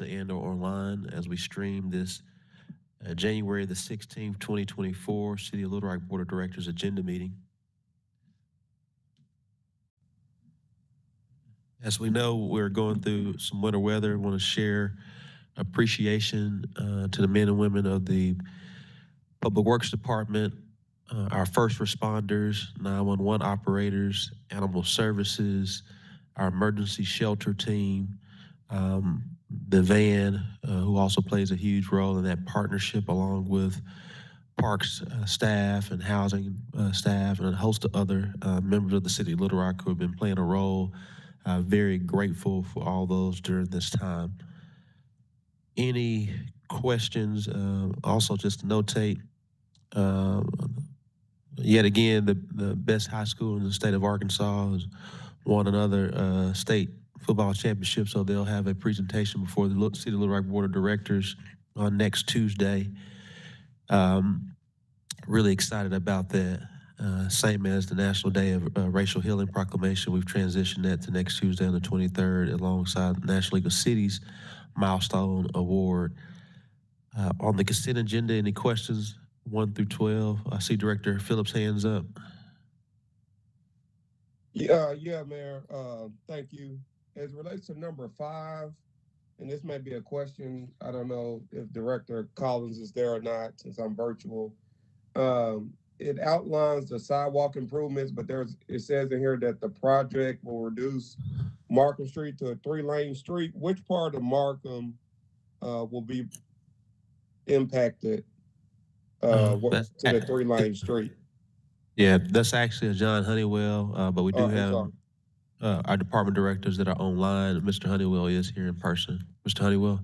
and or online as we stream this January the 16th, 2024 City of Little Rock Board of Directors agenda meeting. As we know, we're going through some winter weather. I want to share appreciation to the men and women of the Public Works Department, our first responders, 911 operators, animal services, our emergency shelter team, the van, who also plays a huge role in that partnership, along with parks staff and housing staff and a host of other members of the city of Little Rock who have been playing a role. Very grateful for all those during this time. Any questions? Also, just to notate, yet again, the best high school in the state of Arkansas has won another state football championship, so they'll have a presentation before the City of Little Rock Board of Directors on next Tuesday. Really excited about that. Same as the National Day of Racial Healing Proclamation. We've transitioned that to next Tuesday on the 23rd alongside the National League of Cities Milestone Award. On the consent agenda, any questions 1 through 12? I see Director Phillips' hands up. Yeah, Mayor. Thank you. As it relates to number 5, and this may be a question, I don't know if Director Collins is there or not, since I'm virtual. It outlines the sidewalk improvements, but it says in here that the project will reduce Markham Street to a 3-lane street. Which part of Markham will be impacted to the 3-lane street? Yeah, that's actually a John Honeywell, but we do have our department directors that are online. Mr. Honeywell is here in person. Mr. Honeywell.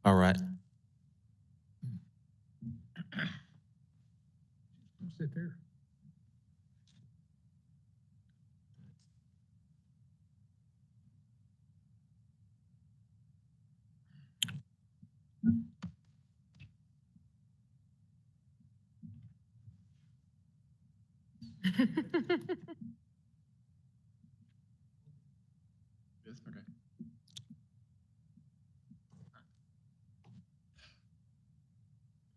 All right. Sit there. Yes, okay.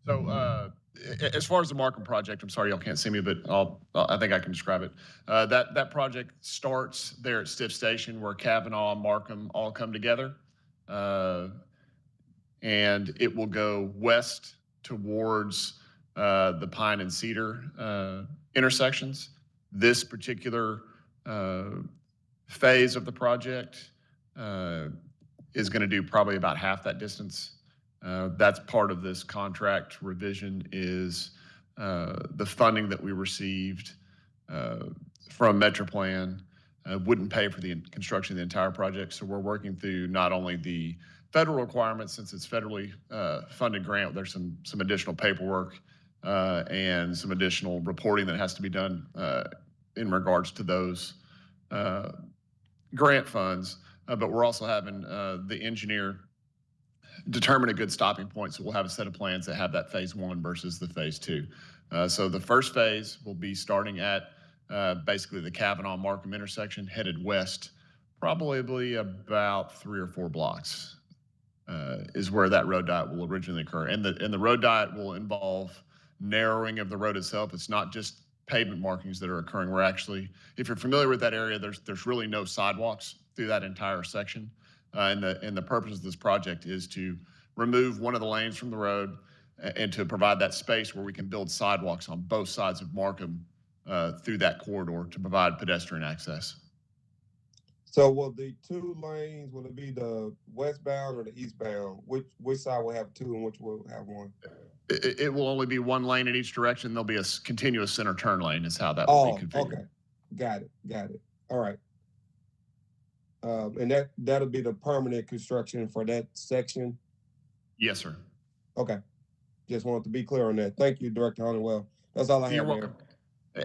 So as far as the Markham project, I'm sorry y'all can't see me, but I think I can describe it. That project starts there at Stiff Station, where Kavanaugh and Markham all come together, and it will go west towards the Pine and Cedar intersections. This particular phase of the project is going to do probably about half that distance. That's part of this contract revision is the funding that we received from Metroplan wouldn't pay for the construction of the entire project. So we're working through not only the federal requirements, since it's federally funded grant, there's some additional paperwork and some additional reporting that has to be done in regards to those grant funds. But we're also having the engineer determine a good stopping point. So we'll have a set of plans that have that phase 1 versus the phase 2. So the first phase will be starting at basically the Kavanaugh-Markham intersection, headed west, probably about 3 or 4 blocks is where that road diet will originally occur. And the road diet will involve narrowing of the road itself. It's not just pavement markings that are occurring. We're actually, if you're familiar with that area, there's really no sidewalks through that entire section. And the purpose of this project is to remove one of the lanes from the road and to provide that space where we can build sidewalks on both sides of Markham through that corridor to provide pedestrian access. So will the 2 lanes, will it be the westbound or the eastbound? Which side will have 2 and which will have 1? It will only be 1 lane in each direction. There'll be a continuous center turn lane is how that will be configured. Okay. Got it. All right. And that'll be the permanent construction for that section? Yes, sir. Okay. Just wanted to be clear on that. Thank you, Director Honeywell. That's all I have. You're welcome.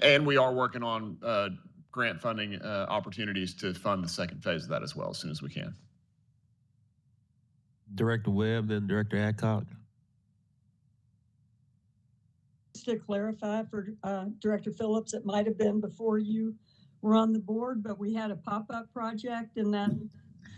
And we are working on grant funding opportunities to fund the second phase of that as well as soon as we can. Director Webb, then Director Adcock. To clarify for Director Phillips, it might have been before you were on the board, but we had a pop-up project in that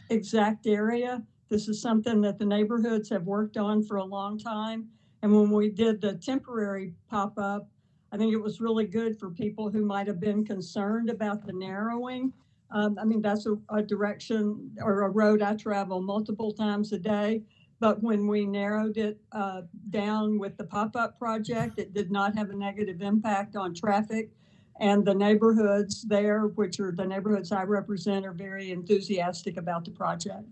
exact area. This is something that the neighborhoods have worked on for a long time. And when we did the temporary pop-up, I think it was really good for people who might have been concerned about the narrowing. I mean, that's a direction or a road I travel multiple times a day. But when we narrowed it down with the pop-up project, it did not have a negative impact on traffic. And the neighborhoods there, which are the neighborhoods I represent, are very enthusiastic about the project.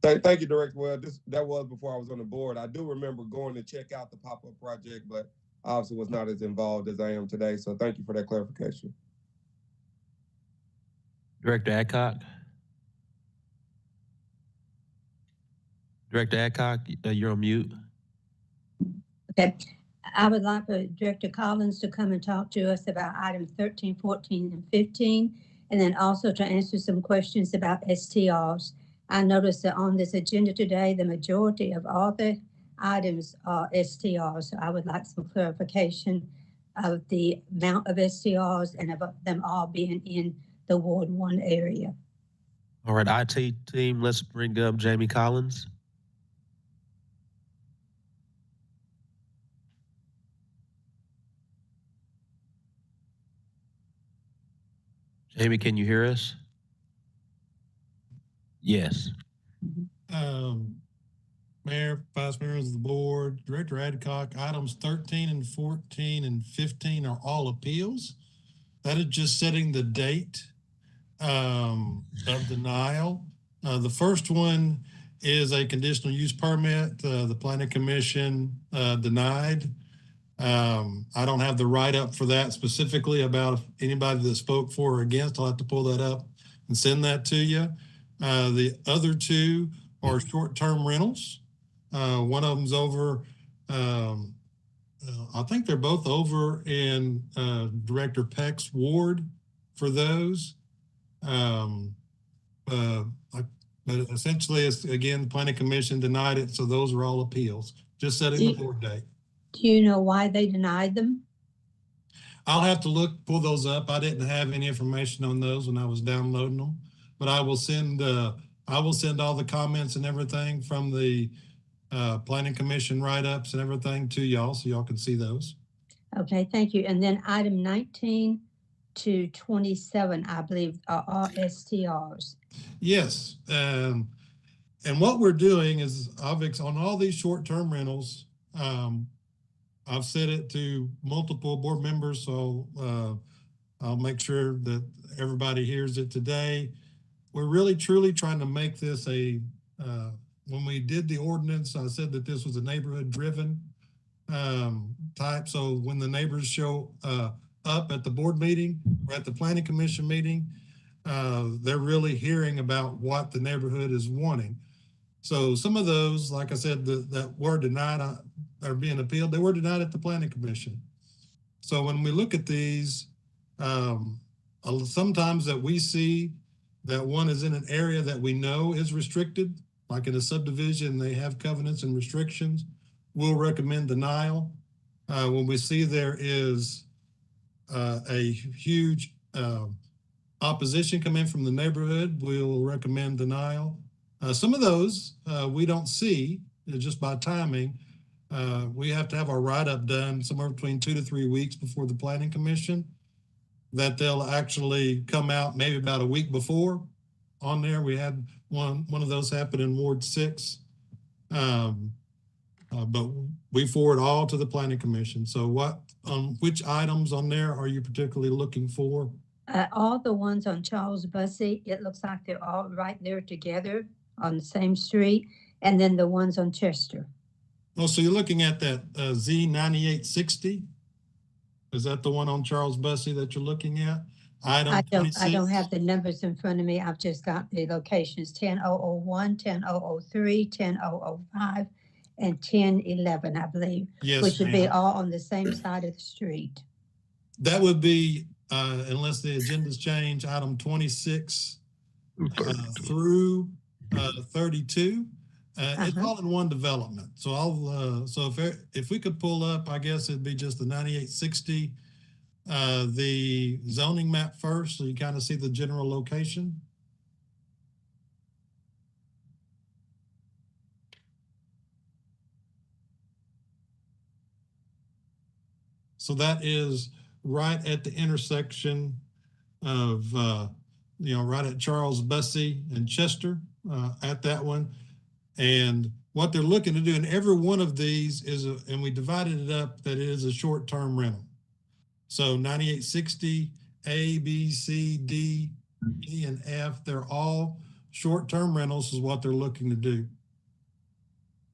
Thank you, Director Webb. That was before I was on the board. I do remember going to check out the pop-up project, but obviously was not as involved as I am today. So thank you for that clarification. Director Adcock? Director Adcock, you're on mute. Okay. I would like for Director Collins to come and talk to us about items 13, 14, and 15, and then also to answer some questions about STRs. I noticed that on this agenda today, the majority of all the items are STRs. So I would like some clarification of the amount of STRs and about them all being in the Ward 1 area. All right, IT team, let's bring up Jamie Collins. Jamie, can you hear us? Yes. Mayor, Vice Members of the Board, Director Adcock, items 13 and 14 and 15 are all appeals. That is just setting the date of denial. The first one is a conditional use permit. The Planning Commission denied. I don't have the write-up for that specifically about anybody that spoke for or against. I'll have to pull that up and send that to you. The other two are short-term rentals. One of them's over, I think they're both over in Director Peck's ward for those. But essentially, it's, again, the Planning Commission denied it, so those are all appeals, just setting the board date. Do you know why they denied them? I'll have to pull those up. I didn't have any information on those when I was downloading them, but I will send all the comments and everything from the Planning Commission write-ups and everything to y'all, so y'all can see those. Okay, thank you. And then item 19 to 27, I believe, are all STRs. Yes, and what we're doing is, on all these short-term rentals, I've said it to multiple board members, so I'll make sure that everybody hears it today. We're really truly trying to make this when we did the ordinance, I said that this was a neighborhood driven type. So when the neighbors show up at the board meeting or at the Planning Commission meeting, they're really hearing about what the neighborhood is wanting. So some of those, like I said, that were denied are being appealed. They were denied at the Planning Commission. So when we look at these, sometimes that we see that one is in an area that we know is restricted, like in a subdivision, they have covenants and restrictions, we'll recommend denial. When we see there is a huge opposition coming from the neighborhood, we'll recommend denial. Some of those we don't see just by timing. We have to have our write-up done somewhere between 2 to 3 weeks before the Planning Commission, that they'll actually come out maybe about a week before. On there, we had one of those happen in Ward 6, but we forward all to the Planning Commission. So which items on there are you particularly looking for? All the ones on Charles Bussey, it looks like they're all right there together on the same street, and then the ones on Chester. Oh, so you're looking at that Z9860? Is that the one on Charles Bussey that you're looking at? I don't have the numbers in front of me. I've just got the locations: 10001, 10003, 10005, and 1011, I believe. Yes, which would be all on the same side of the street. That would be, unless the agendas change, item 26 through 32. It's all in one development. So so if we could pull up, I guess it'd be just the 9860 the zoning map first, so you kind of see the general location. So that is right at the intersection of, right at Charles Bussey and Chester, at that one. And what they're looking to do in every one of these is, and we divided it up, that it is a short-term rental. So 9860, A, B, C, D, E, and F, they're all short-term rentals is what they're looking to do.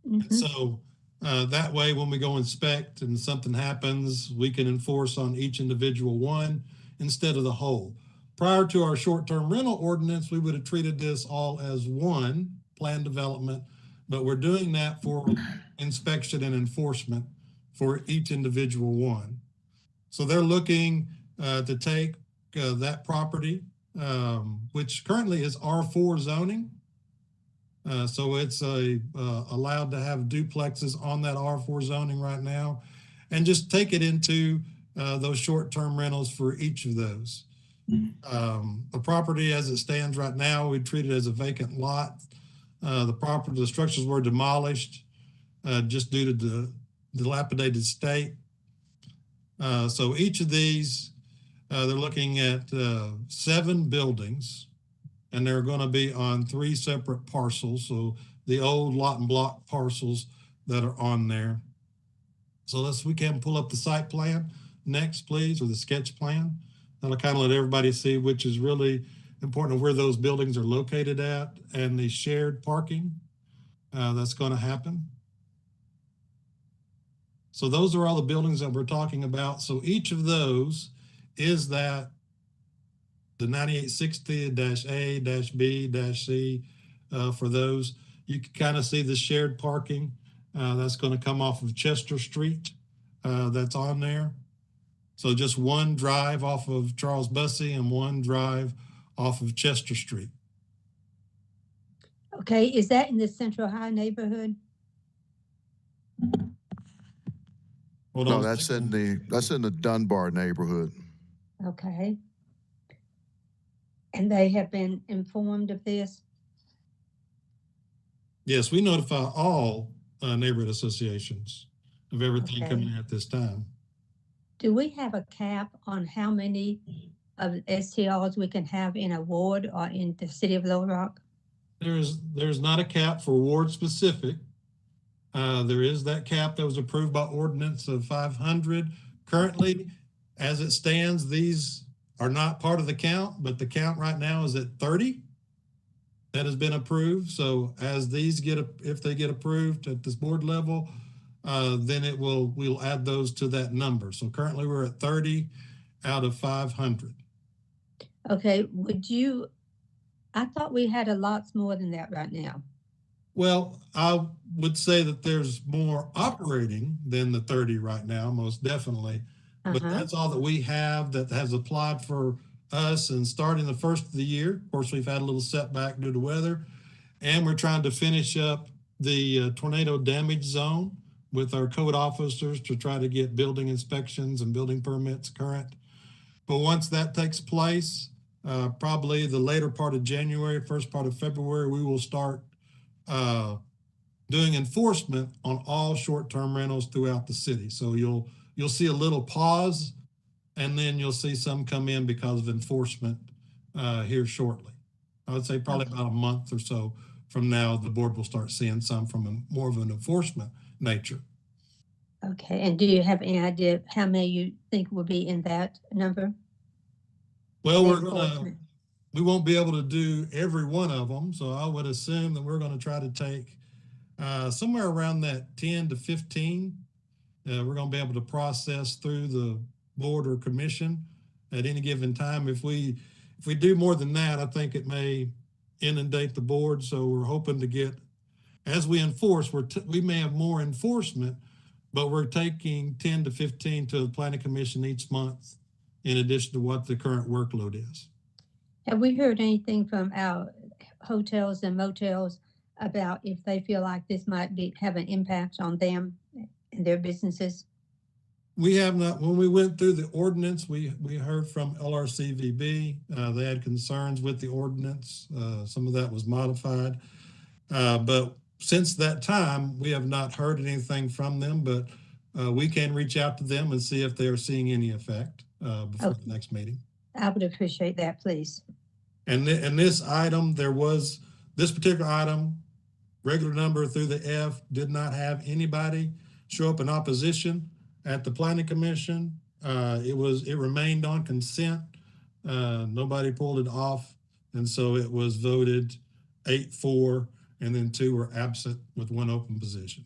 Mhm. So that way, when we go inspect and something happens, we can enforce on each individual one instead of the whole. Prior to our short-term rental ordinance, we would have treated this all as one plan development, but we're doing that for inspection and enforcement for each individual one. So they're looking to take that property, which currently is R4 zoning. So it's allowed to have duplexes on that R4 zoning right now, and just take it into those short-term rentals for each of those. The property as it stands right now, we treat it as a vacant lot. The structures were demolished just due to the dilapidated state. So each of these, they're looking at 7 buildings, and they're going to be on 3 separate parcels. So the old lot and block parcels that are on there. So we can pull up the site plan next, please, or the sketch plan. That'll kind of let everybody see which is really important, where those buildings are located at, and the shared parking that's going to happen. So those are all the buildings that we're talking about. So each of those is that the 9860-A-B-C for those. You can kind of see the shared parking that's going to come off of Chester Street that's on there. So just one drive off of Charles Bussey and one drive off of Chester Street. Okay, is that in the Central High neighborhood? Hold No, on a that's second. in the Dunbar neighborhood. Okay. And they have been informed of this? Yes, we notify all neighborhood associations of everything Okay. coming in at this time. Do we have a cap on how many of STRs we can have in a ward or in the city of Little Rock? There's not a cap for ward specific. There is that cap that was approved by ordinance of 500. Currently, as it stands, these are not part of the count, but the count right now is at 30 that has been approved. So as these if they get approved at this board level, then we'll add those to that number. So currently we're at 30 out of 500. Okay, I thought we had a lots more than that right now. Well, I would say that there's more operating than the 30 right now, most definitely. But that's all that we have that has applied for us, and starting the first of the year. Of course, we've had a little setback due to weather, and we're trying to finish up the tornado damage zone with our code officers to try to get building inspections and building permits current. But once that takes place, probably the later part of January, first part of February, we will start doing enforcement on all short-term rentals throughout the city. So you'll see a little pause, and then you'll see some come in because of enforcement here shortly. I would say probably about a month or so from now, the board will start seeing some from more of an enforcement nature. Okay, and do you have any idea how many you think will be in that number? Well, we won't be able to do every one of them, so I would assume that we're going to try to take somewhere around that 10 to 15. We're going to be able to process through the board or commission at any given time. If we do more than that, I think it may inundate the board. So we're hoping to get, as we enforce, we may have more enforcement, but we're taking 10 to 15 to the planning commission each month, in addition to what the current workload is. Have we heard anything from our hotels and motels about if they feel like this might have an impact on them and their businesses? We have not, when we went through the ordinance, we heard from LRCVB. They had concerns with the ordinance. Some of that was modified. But since that time, we have not heard anything from them, but we can reach out to them and see if they are seeing any effect before the next meeting. I would appreciate that, please. And this item, this particular item, regular number through the F, did not have anybody show up in opposition at the planning commission. It remained on consent. Nobody pulled it off. And so it was voted 8-4, and then 2 were absent with 1 open position.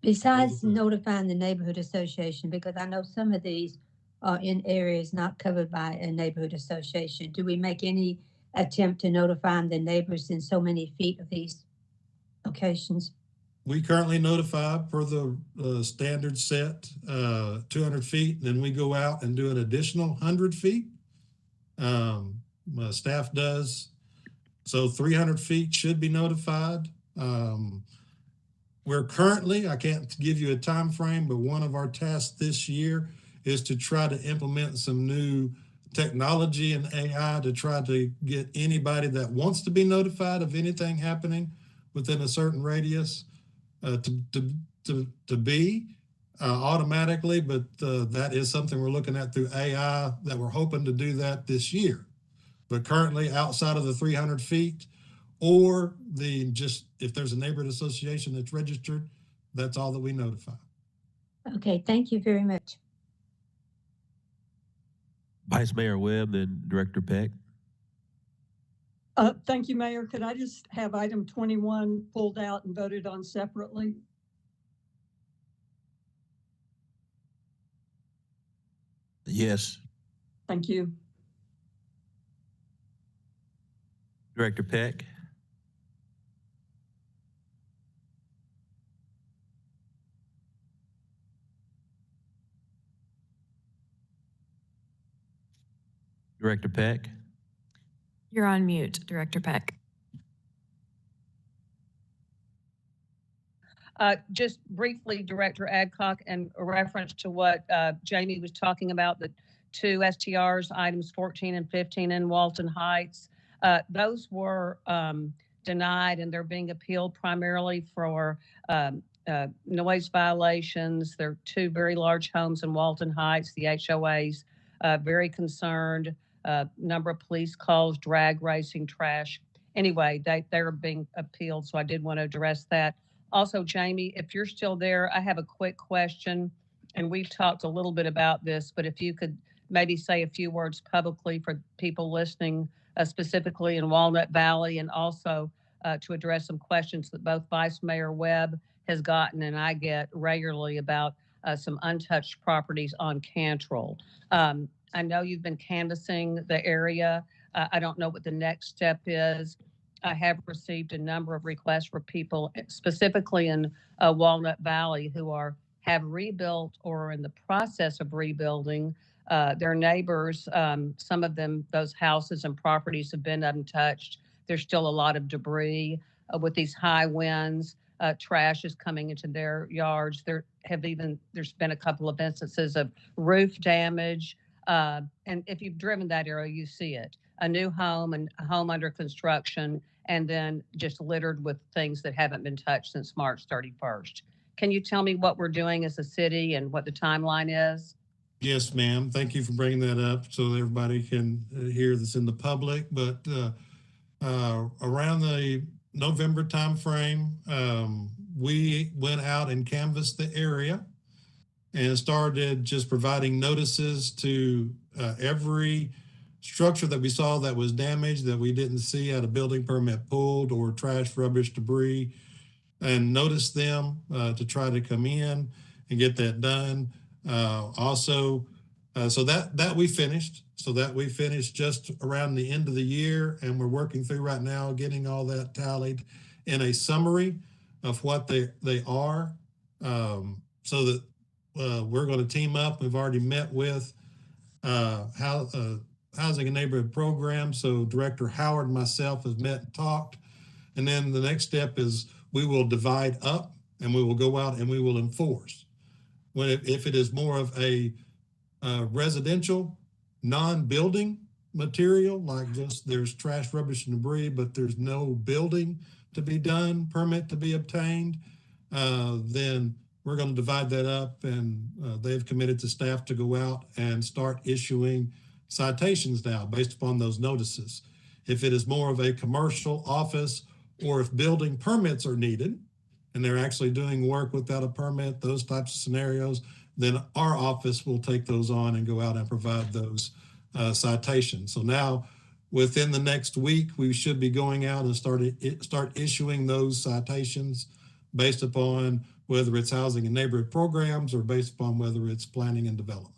Besides notifying the neighborhood association, because I know some of these are in areas not covered by a neighborhood association, do we make any attempt to notify the neighbors in so many feet of these locations? We currently notify per the standard set 200 feet. Then we go out and do an additional 100 feet. Staff does. So 300 feet should be notified. We're currently, I can't give you a time frame, but one of our tasks this year is to try to implement some new technology and AI to try to get anybody that wants to be notified of anything happening within a certain radius to be automatically, but that is something we're looking at through AI that we're hoping to do that this year. But currently outside of the 300 feet or if there's a neighborhood association that's registered, that's all that we notify. Okay, thank you very much. Vice Mayor Webb, then Director Peck. Thank you, Mayor. Could I just have item 21 pulled out and voted on separately? Yes. Thank you. Director Peck. Director Peck. You're on mute, Director Peck. Just briefly, Director Adcock, and a reference to what Jamie was talking about, the 2 STRs, items 14 and 15 in Walton Heights. Those were denied, and they're being appealed primarily for noise violations. There are 2 very large homes in Walton Heights. The HOA's very concerned. Number of police calls, drag racing, trash. Anyway, they're being appealed, so I did want to address that. Also, Jamie, if you're still there, I have a quick question, and we've talked a little bit about this, but if you could maybe say a few words publicly for people listening, specifically in Walnut Valley, and also to address some questions that both Vice Mayor Webb has gotten and I get regularly about some untouched properties on Cantrell. I know you've been canvassing the area. I don't know what the next step is. I have received a number of requests for people, specifically in Walnut Valley, who have rebuilt or are in the process of rebuilding. Their neighbors, some of them, those houses and properties have been untouched. There's still a lot of debris with these high winds. Trash is coming into their yards. There's been a couple of instances of roof damage. And if you've driven that area, you see it. A new home and a home under construction, and then just littered with things that haven't been touched since March 31st. Can you tell me what we're doing as a city and what the timeline is? Yes, ma'am. Thank you for bringing that up so everybody can hear this in the public. But around the November timeframe, we went out and canvassed the area and started just providing notices to every structure that we saw that was damaged, that we didn't see had a building permit pulled or trash, rubbish, debris, and notice them to try to come in and get that done. So that we finished. So that we finished just around the end of the year, and we're working through right now getting all that tallied in a summary of what they are, so that we're going to team up. We've already met with Housing and Neighborhood Program. So Director Howard and myself have met and talked. And then the next step is we will divide up and we will go out and we will enforce. if it is more of a residential, non-building material, like just there's trash, rubbish, and debris, but there's no building to be done, permit to be obtained, then we're going to divide that up, and they've committed to staff to go out and start issuing citations now based upon those notices. If it is more of a commercial office, or if building permits are needed and they're actually doing work without a permit, those types of scenarios, then our office will take those on and go out and provide those citations. So now within the next week, we should be going out and start issuing those citations based upon whether it's housing and neighborhood programs or based upon whether it's planning and development.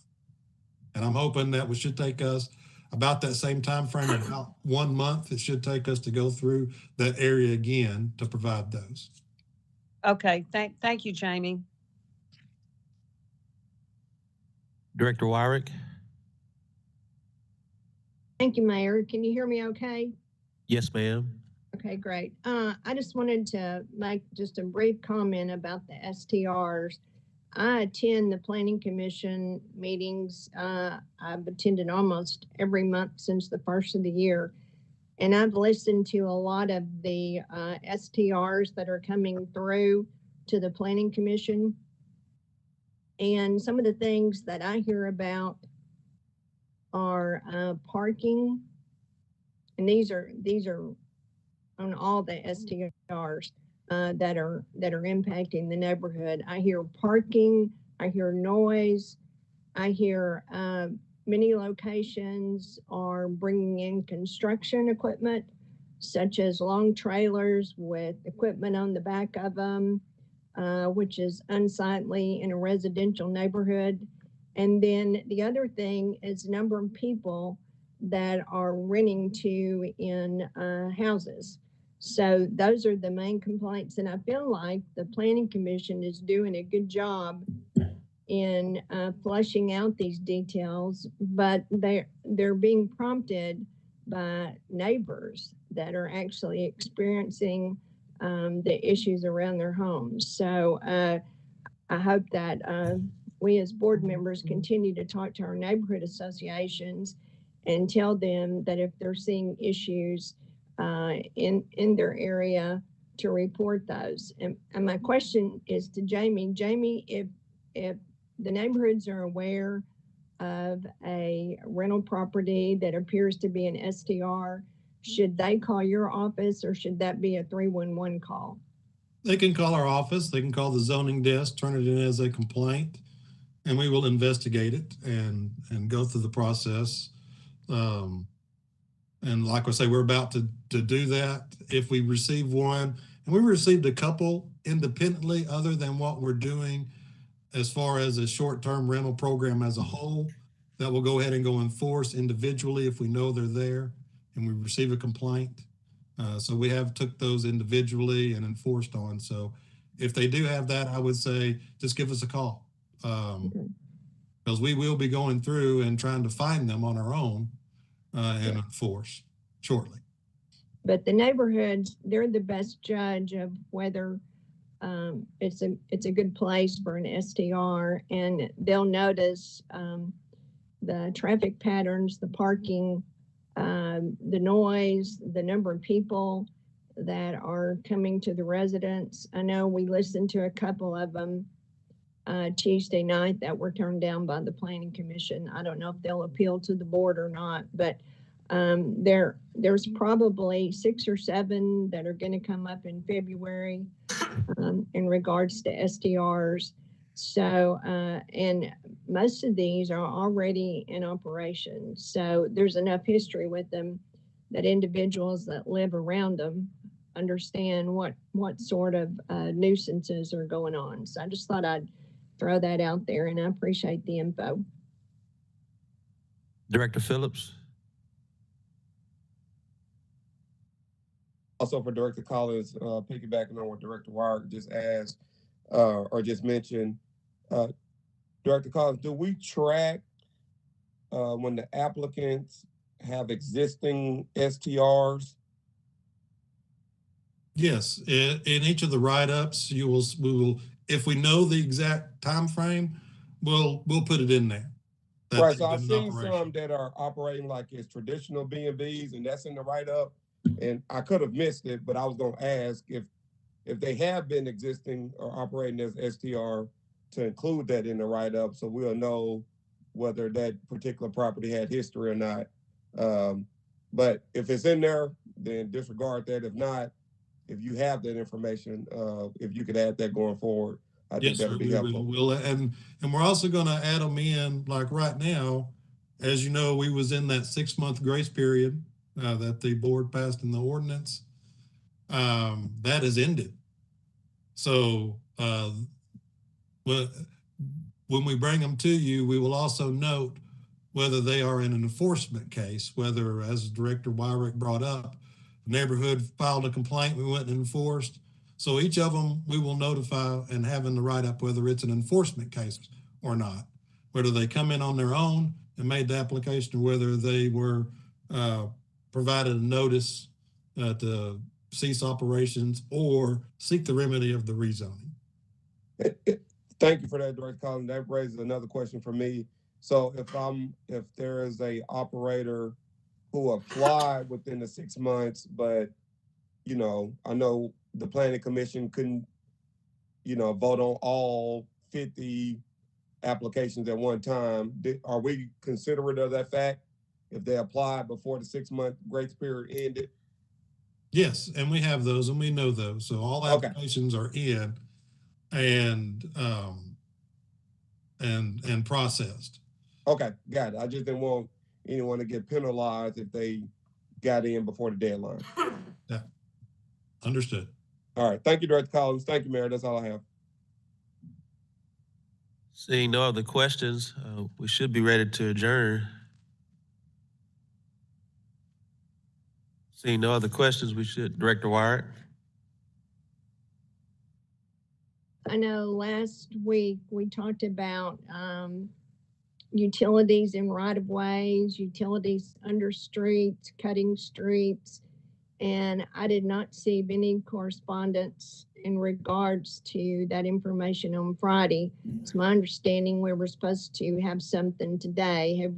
And I'm hoping that should take us about that same time frame, about 1 month. It should take us to go through that area again to provide those. Okay, thank you, Jamie. Director Wyrick? Thank you, Mayor. Can you hear me okay? Yes, ma'am. Okay, great. I just wanted to make just a brief comment about the STRs. I attend the Planning Commission meetings. I've attended almost every month since the first of the year. And I've listened to a lot of the STRs that are coming through to the Planning Commission. And some of the things that I hear about are parking. And these are on all the STRs that are impacting the neighborhood. I hear parking, I hear noise, I hear many locations are bringing in construction equipment, such as long trailers with equipment on the back of them, which is unsightly in a residential neighborhood. And then the other thing is the number of people that are renting to in houses. So those are the main complaints. And I feel like the Planning Commission is doing a good job in fleshing out these details, but they're being prompted by neighbors that are actually experiencing the issues around their homes. So I hope that we as board members continue to talk to our neighborhood associations and tell them that if they're seeing issues in their area, to report those. And my question is to Jamie. Jamie, if the neighborhoods are aware of a rental property that appears to be an STR, should they call your office, or should that be a 311 call? They can call our office, they can call the zoning desk, turn it in as a complaint, and we will investigate it and go through the process. And like I say, we're about to do that. If we receive one, and we received a couple independently other than what we're doing as far as a short-term rental program as a whole, that will go ahead and go enforce individually if we know they're there and we receive a complaint. So we have took those individually and enforced on. So if they do have that, I would say just give us a call. Because we will be going through and trying to find them on our own and enforce shortly. But the neighborhoods, they're the best judge of whether it's a good place for an STR, and they'll notice the traffic patterns, the parking, the noise, the number of people that are coming to the residence. I know we listened to a couple of them Tuesday night that were turned down by the Planning Commission. I don't know if they'll appeal to the board or not, but there's probably 6 or 7 that are going to come up in February in regards to STRs. So, and most of these are already in operation. So there's enough history with them that individuals that live around them understand what sort of nuisances are going on. So I just thought I'd throw that out there, and I appreciate the info. Director Phillips? Also for Director Collins, piggybacking on what Director Wyrick just asked or just mentioned, Director Collins, do we track when the applicants have existing STRs? Yes, in each of the write-ups, we will, if we know the exact time frame, we'll put it in there. that Right, they've so I've been in seen operation. some that are operating like it's traditional B&Bs, and that's in the write-up. And I could have missed it, but I was gonna ask if they have been existing or operating as STR to include that in the write-up, so we'll know whether that particular property had history or not. But if it's in there, then disregard that. If not, if you have that information, if you could add that going forward, I think Yes, that sir, would be we helpful. will. And we're also gonna add them in, like right now, as you know, we was in that 6-month grace period that the board passed in the ordinance. That has ended. So when we bring them to you, we will also note whether they are in an enforcement case, whether, as Director Wyrick brought up, the neighborhood filed a complaint, we went and enforced. So each of them, we will notify and have in the write-up whether it's an enforcement case or not, whether they come in on their own and made the application, or whether they were provided a notice to cease operations or seek the remedy of the rezoning. Thank you for that, Director Collins. That raises another question for me. So if there is a operator who applied within the 6 months, but I know the planning commission couldn't, vote on all 50 applications at one time. Are we considerate of that fact if they applied before the 6-month grace period ended? Yes, and we have those and we know those. So all Okay. applications are in and processed. Okay, got it. I just didn't want anyone to get penalized if they got in before the deadline. Yeah, understood. All right. Thank you, Director Collins. Thank you, Mayor. That's all I have. Seeing no other questions, we should be ready to adjourn. Seeing no other questions, we should, Director Wyatt. I know last week we talked about utilities in right-of-ways, utilities under streets, cutting streets, and I did not see any correspondence in regards to that information on Friday. It's my understanding we were supposed to have something today.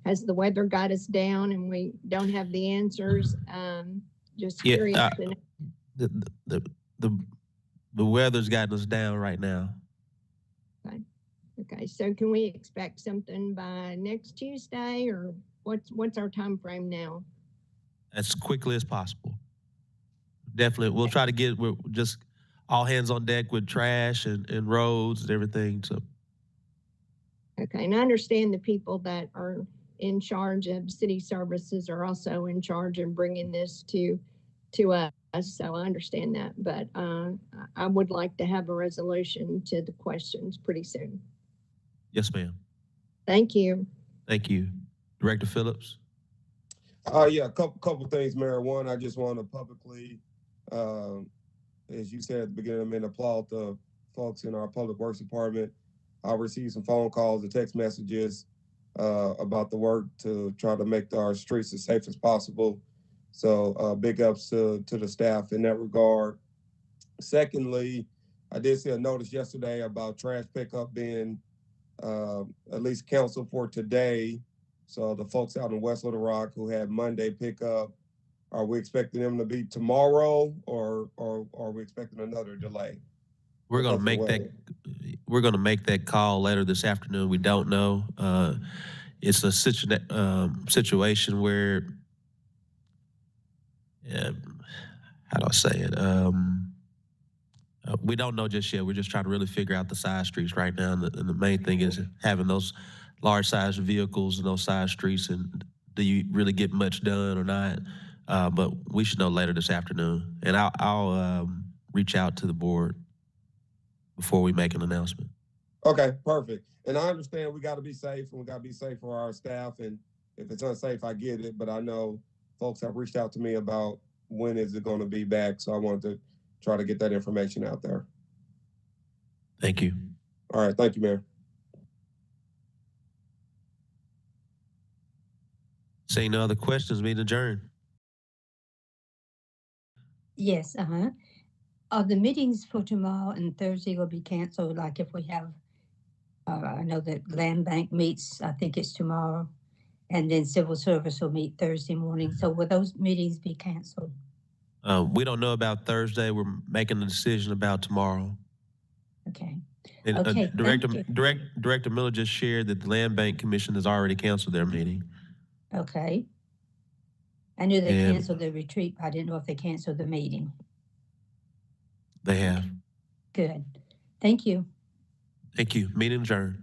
Has the weather got us down and we don't have the answers? Just curious to know. The weather's gotten us down right now. Okay, so can we expect something by next Tuesday, or what's our time frame now? As quickly as possible. Definitely, we'll try to get, we're just all hands on deck with trash and roads and everything. So. Okay, and I understand the people that are in charge of city services are also in charge of bringing this to us. So I understand that, but I would like to have a resolution to the questions pretty soon. Yes, ma'am. Thank you. Thank you. Director Phillips? Yeah, a couple things, Mayor. One, I just want to publicly, as you said at the beginning, applaud the folks in our Public Works Department. I received some phone calls and text messages about the work to try to make our streets as safe as possible. So big ups to the staff in that regard. Secondly, I did see a notice yesterday about trash pickup being at least canceled for today. So the folks out in West Little Rock who had Monday pickup, are we expecting them to be tomorrow, or are we expecting another delay? We're gonna make that call later this afternoon. We don't know. It's a situation where, how do I say it? We don't know just yet. We're just trying to really figure out the side streets right now. And the main thing is having those large size vehicles and those side streets, and do you really get much done or not? But we should know later this afternoon. And I'll reach out to the board before we make an announcement. Okay, perfect. And I understand we got to be safe, and we got to be safe for our staff. And if it's unsafe, I get it. But I know folks have reached out to me about when is it going to be back. So I wanted to try to get that information out there. Thank you. All right. Thank you, Mayor. Seeing no other questions, meeting adjourned. Yes, the meetings for tomorrow and Thursday will be canceled, like if we have I know that Land Bank meets, I think it's tomorrow, and then Civil Service will meet Thursday morning. So will those meetings be canceled? We don't know about Thursday. We're making a decision about tomorrow. Okay, And Okay, thank you. Director Miller just shared that the Land Bank Commission has already canceled their meeting. okay. I knew they And- canceled the retreat, but I didn't know if they canceled the meeting. They have. Good. Thank you. Thank you. Meeting adjourned.